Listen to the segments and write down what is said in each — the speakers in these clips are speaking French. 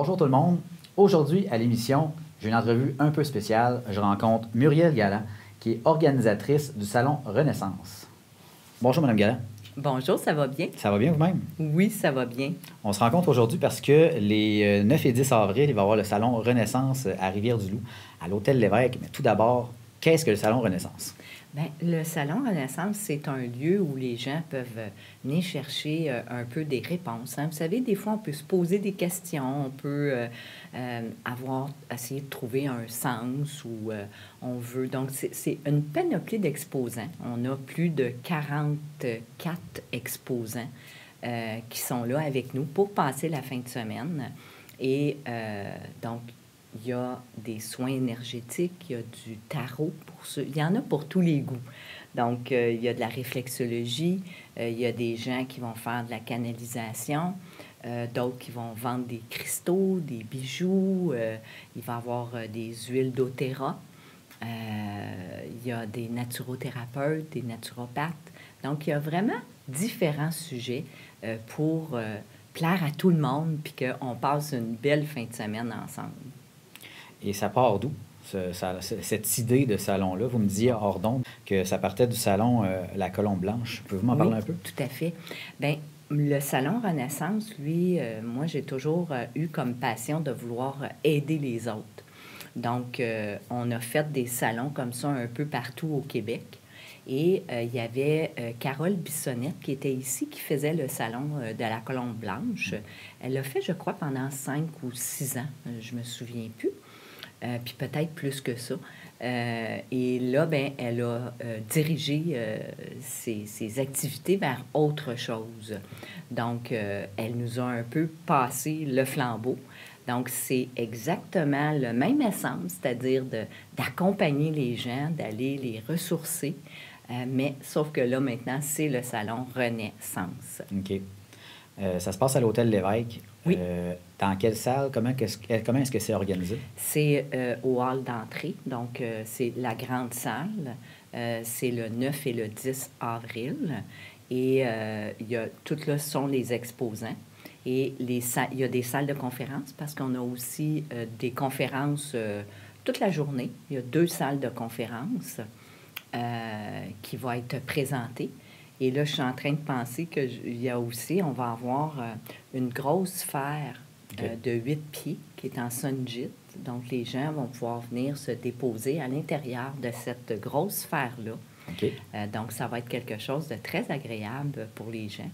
Bonjour tout le monde. Aujourd'hui, à l'émission, j'ai une entrevue un peu spéciale. Je rencontre Muriel Galland, qui est organisatrice du Salon Renaissance. Bonjour, Mme Galland. Bonjour, ça va bien? Ça va bien vous-même? Oui, ça va bien. On se rencontre aujourd'hui parce que les 9 et 10 avril, il va y avoir le Salon Renaissance à Rivière-du-Loup, à l'Hôtel L'Évêque. Mais tout d'abord, qu'est-ce que le Salon Renaissance? Bien, le Salon Renaissance, c'est un lieu où les gens peuvent venir chercher un peu des réponses. Vous savez, des fois, on peut se poser des questions, on peut essayer de trouver un sens ou on veut. Donc, c'est une panoplie d'exposants. On a plus de 44 exposants qui sont là avec nous pour passer la fin de semaine. Et donc, il y a des soins énergétiques, il y a du tarot pour ceux. Il y en a pour tous les goûts. Donc, il y a de la réflexologie, il y a des gens qui vont faire de la canalisation, d'autres qui vont vendre des cristaux, des bijoux, il va y avoir des huiles doTERRA, il y a des naturothérapeutes, des naturopathes. Donc, il y a vraiment différents sujets pour plaire à tout le monde puis qu'on passe une belle fin de semaine ensemble. Et ça part d'où, cette idée de salon-là? Vous me disiez hors d'onde que ça partait du salon La Colombe Blanche. Pouvez-vous m'en parler un peu? Tout à fait. Bien, le Salon Renaissance, lui, moi, j'ai toujours eu comme passion de vouloir aider les autres. Donc, on a fait des salons comme ça un peu partout au Québec. Et il y avait Carole Bissonnette qui était ici, qui faisait le salon de la Colombe Blanche. Elle l'a fait, je crois, pendant 5 ou 6 ans. Je me souviens plus. Puis peut-être plus que ça. Et là, ben, elle a dirigé ses activités vers autre chose. Donc, elle nous a un peu passé le flambeau. Donc, c'est exactement le même essence, c'est-à-dire d'accompagner les gens, d'aller les ressourcer. Mais sauf que là, maintenant, c'est le salon Renaissance. OK. Ça se passe à l'Hôtel L'Évêque. Oui. Dans quelle salle? Comment est-ce que c'est organisé? C'est au hall d'entrée, donc c'est la grande salle. C'est le 9 et le 10 avril. Et tout là sont les exposants. Et il y a des salles de conférences parce qu'on a aussi des conférences toute la journée. Il y a 2 salles de conférences qui vont être présentées. Et là, je suis en train de penser qu'il y a aussi, on va avoir une grosse sphère de 8 pieds qui est en sunjit. Donc, les gens vont pouvoir venir se déposer à l'intérieur de cette grosse sphère-là. OK. Donc, ça va être quelque chose de très agréable pour les gens.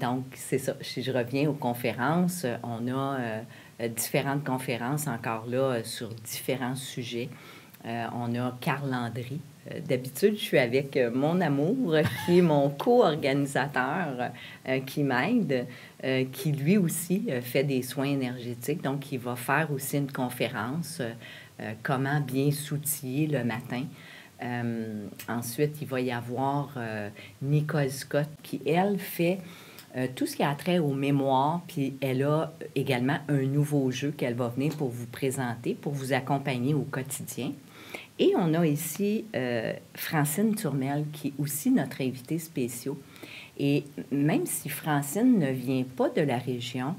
Donc, c'est ça. Si je reviens aux conférences, on a différentes conférences encore là sur différents sujets. On a Carl Landry. D'habitude, je suis avec mon amour, qui est mon co-organisateur, qui m'aide, qui lui aussi fait des soins énergétiques. Donc, il va faire aussi une conférence, comment bien s'outiller le matin. Ensuite, il va y avoir Nicole Scott, qui, elle, fait tout ce qui a trait aux mémoires, puis elle a également un nouveau jeu qu'elle va venir pour vous présenter, pour vous accompagner au quotidien. Et on a ici Francine Turmel, qui est aussi notre invitée spéciale. Et même si Francine ne vient pas de la région,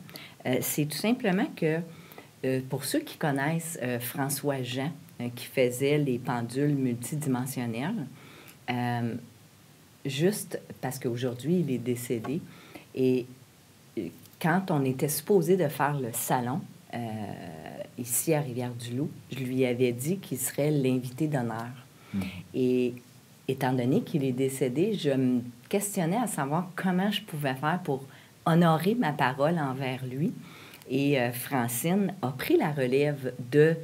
c'est tout simplement que, pour ceux qui connaissent François Jean, qui faisait les pendules multidimensionnelles, juste parce qu'aujourd'hui, il est décédé. Et quand on était supposé de faire le salon, ici à Rivière-du-Loup, je lui avais dit qu'il serait l'invité d'honneur. Et étant donné qu'il est décédé, je me questionnais à savoir comment je pouvais faire pour honorer ma parole envers lui. Et Francine a pris la relève de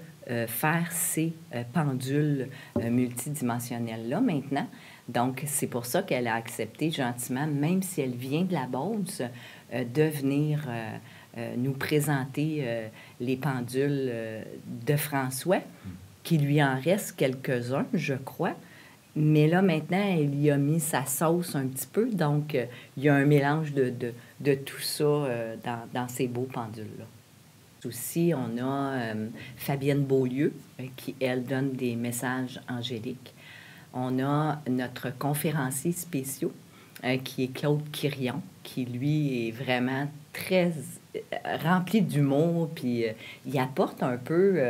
faire ces pendules multidimensionnelles-là maintenant. Donc, c'est pour ça qu'elle a accepté gentiment, même si elle vient de la Beauce, de venir nous présenter les pendules de François, qui lui en reste quelques-uns, je crois. Mais là, maintenant, elle y a mis sa sauce un petit peu. Donc, il y a un mélange de tout ça dans ces beaux pendules-là. Aussi, on a Fabienne Beaulieu, qui, elle, donne des messages angéliques. On a notre conférencier spécial, qui est Claude Quirion, qui, lui, est vraiment très rempli d'humour, puis il apporte un peu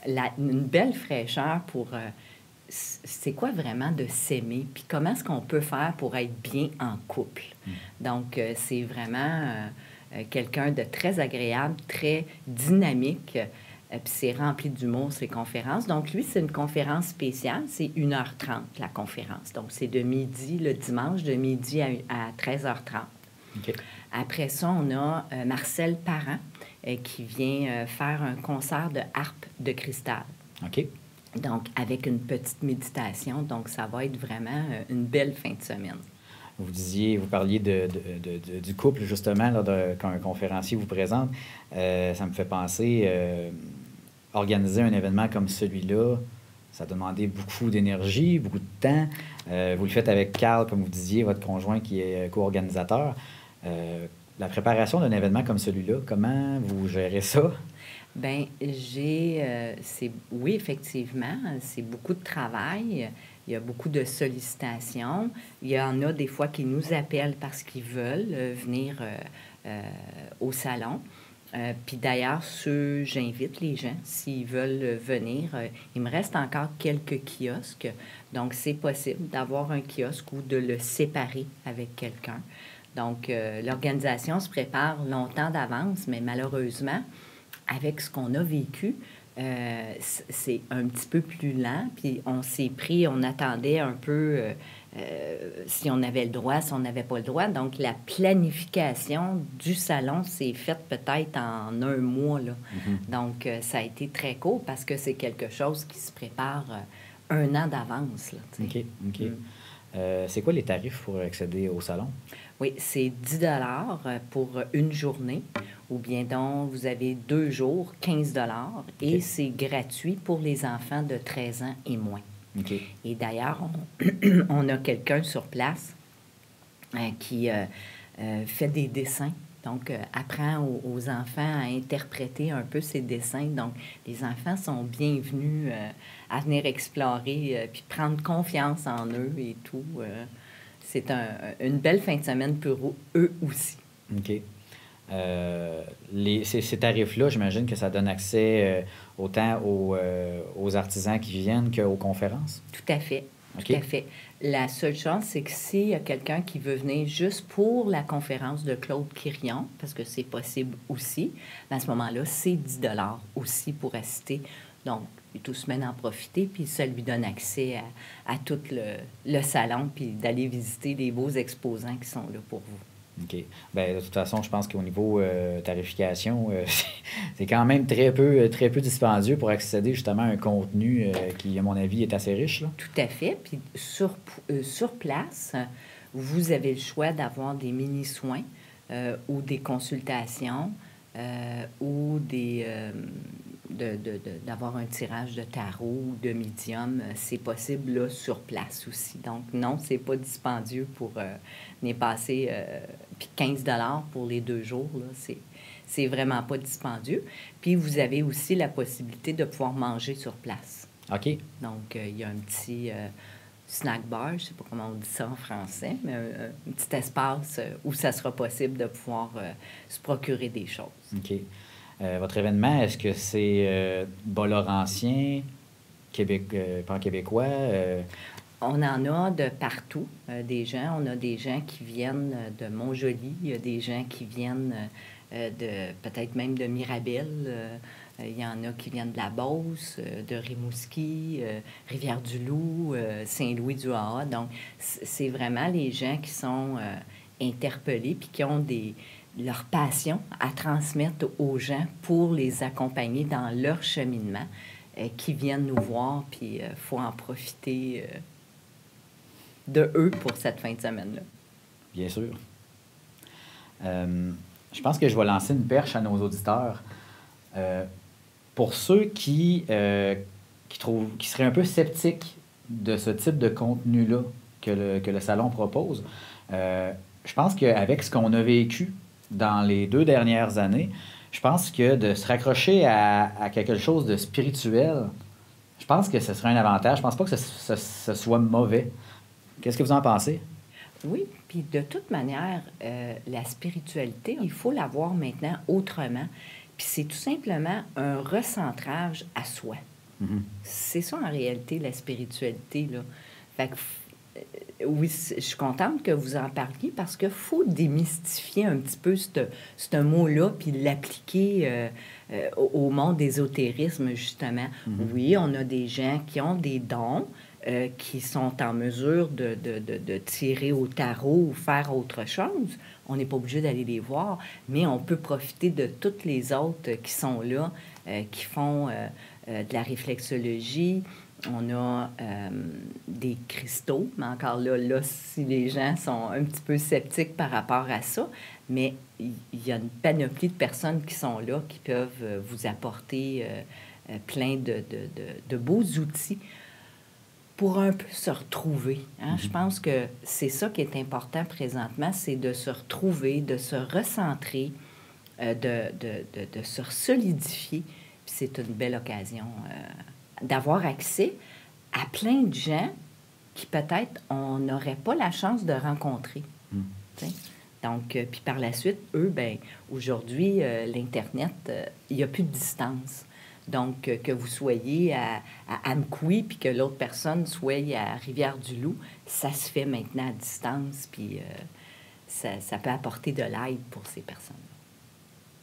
une belle fraîcheur pour c'est quoi vraiment de s'aimer, puis comment est-ce qu'on peut faire pour être bien en couple. Donc, c'est vraiment quelqu'un de très agréable, très dynamique, puis c'est rempli d'humour, ces conférences. Donc, lui, c'est une conférence spéciale, c'est 1h30, la conférence. Donc, c'est de midi, le dimanche, de midi à 13h30. OK. Après ça, on a Marcel Parent qui vient faire un concert de harpe de cristal. OK. Donc, avec une petite méditation. Donc, ça va être vraiment une belle fin de semaine. Vous parliez du couple, justement, là, quand un conférencier vous présente. Ça me fait penser, organiser un événement comme celui-là, ça a demandé beaucoup d'énergie, beaucoup de temps. Vous le faites avec Carl, comme vous disiez, votre conjoint qui est co-organisateur. La préparation d'un événement comme celui-là, comment vous gérez ça? Bien, oui, effectivement, c'est beaucoup de travail. Il y a beaucoup de sollicitations. Il y en a des fois qui nous appellent parce qu'ils veulent venir au salon. Puis d'ailleurs, j'invite les gens, s'ils veulent venir. Il me reste encore quelques kiosques. Donc, c'est possible d'avoir un kiosque ou de le séparer avec quelqu'un. Donc, l'organisation se prépare longtemps d'avance, mais malheureusement, avec ce qu'on a vécu, c'est un petit peu plus lent. Puis on attendait un peu si on avait le droit, si on n'avait pas le droit. Donc, la planification du salon s'est faite peut-être en 1 mois, là. Donc, ça a été très court parce que c'est quelque chose qui se prépare 1 an d'avance, là, tu sais. OK. C'est quoi les tarifs pour accéder au salon? Oui, c'est 10 pour une journée, ou bien donc vous avez 2 jours, 15 et c'est gratuit pour les enfants de 13 ans et moins. OK. Et d'ailleurs, on a quelqu'un sur place qui fait des dessins. Donc, apprend aux enfants à interpréter un peu ces dessins. Donc, les enfants sont bienvenus à venir explorer puis prendre confiance en eux et tout. C'est une belle fin de semaine pour eux aussi. OK. Ces tarifs-là, j'imagine que ça donne accès autant aux artisans qui viennent qu'aux conférences? Tout à fait. Okay. Tout à fait. La seule chose, c'est que s'il y a quelqu'un qui veut venir juste pour la conférence de Claude Quirion, parce que c'est possible aussi, à ce moment-là, c'est 10 aussi pour assister. Donc, il peut tout se mettre en profiter, puis ça lui donne accès à tout le salon, puis d'aller visiter les beaux exposants qui sont là pour vous. OK. Bien, de toute façon, je pense qu'au niveau tarification, c'est quand même très peu dispendieux pour accéder justement à un contenu qui, à mon avis, est assez riche, là. Tout à fait. Puis sur place, vous avez le choix d'avoir des mini-soins ou des consultations ou d'avoir un tirage de tarot ou de médium. C'est possible là sur place aussi. Donc non, c'est pas dispendieux pour venir passer puis 15 pour les 2 jours, là, c'est vraiment pas dispendieux. Puis vous avez aussi la possibilité de pouvoir manger sur place. OK. Donc il y a un petit snack bar, je ne sais pas comment on dit ça en français, mais un petit espace où ça sera possible de pouvoir se procurer des choses. OK. Votre événement, est-ce que c'est bas-laurentien, pan québécois? On en a de partout, des gens. On a des gens qui viennent de Montjoly, il y a des gens qui viennent peut-être même de Mirabel. Il y en a qui viennent de la Beauce, de Rimouski, Rivière-du-Loup, Saint-Louis-du-Ha. Donc, c'est vraiment les gens qui sont interpellés puis qui ont leur passion à transmettre aux gens pour les accompagner dans leur cheminement, qui viennent nous voir, puis il faut en profiter de eux pour cette fin de semaine-là. Bien sûr. Je pense que je vais lancer une perche à nos auditeurs. Pour ceux qui seraient un peu sceptiques de ce type de contenu-là que le salon propose, je pense qu'avec ce qu'on a vécu dans les 2 dernières années, je pense que de se raccrocher à quelque chose de spirituel, je pense que ce serait un avantage. Je pense pas que ce soit mauvais. Qu'est-ce que vous en pensez? Oui, puis de toute manière, la spiritualité, il faut la voir maintenant autrement. Puis c'est tout simplement un recentrage à soi. Mhm. C'est ça, en réalité, la spiritualité, là. Fait que, oui, je suis contente que vous en parliez parce qu'il faut démystifier un petit peu ce mot-là puis l'appliquer au monde d'ésotérisme, justement. Mhm. Oui, on a des gens qui ont des dons, qui sont en mesure de tirer au tarot ou faire autre chose. On n'est pas obligé d'aller les voir, mais on peut profiter de toutes les autres qui sont là, qui font de la réflexologie. On a des cristaux, mais encore là, si les gens sont un petit peu sceptiques par rapport à ça, mais il y a une panoplie de personnes qui sont là, qui peuvent vous apporter plein de beaux outils pour un peu se retrouver. Hein? Je pense que c'est ça qui est important présentement, c'est de se retrouver, de se recentrer, de se solidifier. Puis c'est une belle occasion d'avoir accès à plein de gens qui peut-être on n'aurait pas la chance de rencontrer. T'sais. Donc, puis par la suite, eux, ben aujourd'hui, l'Internet, il n'y a plus de distance. Donc, que vous soyez à Amqui puis que l'autre personne soit à Rivière-du-Loup, ça se fait maintenant à distance, puis ça peut apporter de l'aide pour ces personnes.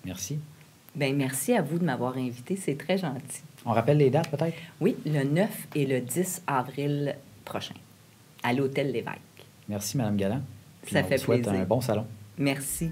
Merci. Bien, merci à vous de m'avoir invité. C'est très gentil. On rappelle les dates, peut-être? Oui, le 9 et le 10 avril prochain, à l'Hôtel L'Évêque. Merci, Mme Galland. Puis Ça on fait vous souhaite plaisir. un bon salon. Merci.